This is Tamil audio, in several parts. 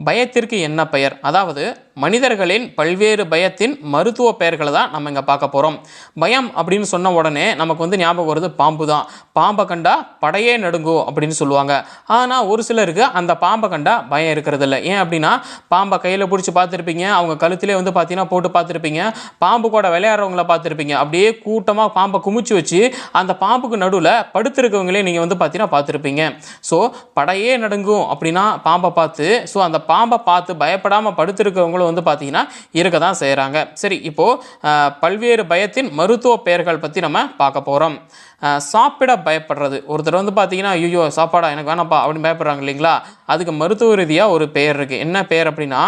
பயத்திற்கு என்ன பெயர்? அதாவது மனிதர்களின் பல்வேறு பயத்தின் மருத்துவ பெயர்களை தான் நம்ம இங்கே பார்க்க போகிறோம். பயம் அப்படின்னு சொன்ன உடனே நமக்கு வந்து ஞாபகம் வருது பாம்பு தான். பாம்பை கண்டா படையே நடுங்கும் அப்படின்னு சொல்லுவாங்க. ஆனால் ஒரு சிலருக்கு அந்த பாம்பை கண்டா பயம் இருக்கிறது இல்லை. ஏன் அப்படின்னா பாம்பை கையில் பிடிச்சி பார்த்துருப்பீங்க, அவங்க கழுத்திலே வந்து பார்த்தீங்கன்னா போட்டு பார்த்துருப்பீங்க, பாம்பு கூட விளையாடுறவங்கள பார்த்துருப்பீங்க. அப்படியே கூட்டமாக பாம்பை குமிச்சு வச்சு அந்த பாம்புக்கு நடுவில் படுத்திருக்கவங்களே நீங்கள் வந்து பார்த்தீங்கன்னா பார்த்துருப்பீங்க. ஸோ படையே நடுங்கும் அப்படின்னா பாம்பை பார்த்து, ஸோ அந்த பாம்பை பார்த்து பயப்படாமல் படுத்திருக்கவங்களும் வந்து பார்த்தீங்கன்னா இருக்க தான் செய்கிறாங்க. சரி, இப்போது பல்வேறு பயத்தின் மருத்துவ பெயர்கள் பற்றி நம்ம பார்க்க போகிறோம். சாப்பிட பயப்படுறது. ஒருத்தர் வந்து பார்த்தீங்கன்னா ஐயோ சாப்பாடா எனக்கு வேணாப்பா அப்படின்னு பயப்படுறாங்க இல்லைங்களா? அதுக்கு மருத்துவ ரீதியாக ஒரு பெயர் இருக்குது. என்ன பெயர் அப்படின்னா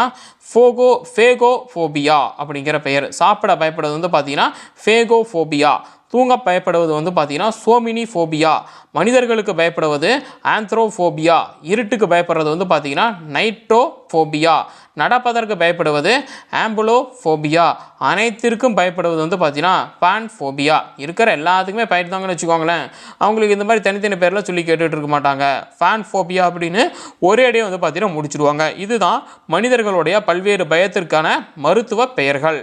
ஃபேகோஃபோபியா அப்படிங்கிற பெயர். சாப்பிட பயப்படுறது வந்து பார்த்தீங்கன்னா ஃபேகோஃபோபியா. தூங்க பயப்படுவது வந்து பார்த்தீங்கன்னா சோமினிஃபோபியா. மனிதர்களுக்கு பயப்படுவது ஆந்த்ரோஃபோபியா. இருட்டுக்கு பயப்படுறது வந்து பார்த்தீங்கன்னா நைட்ரோஃபோபியா. நடப்பதற்கு பயப்படுவது ஆம்புலோஃபோபியா. அனைத்திற்கும் பயப்படுவது வந்து பார்த்தீங்கன்னா பான்ஃபோபியா. இருக்கிற எல்லாத்துக்குமே பயப்படுதாங்கன்னு வச்சுக்கோங்களேன். அவங்களுக்கு இந்த மாதிரி தனித்தனி பேரில் சொல்லி கேட்டுட்டு இருக்க மாட்டாங்க. பான்ஃபோபியா அப்படின்னு ஒரே அடியே வந்து பார்த்தீங்கன்னா முடிச்சுடுவாங்க. இதுதான் மனிதர்களுடைய பல்வேறு பயத்திற்கான மருத்துவ பெயர்கள்.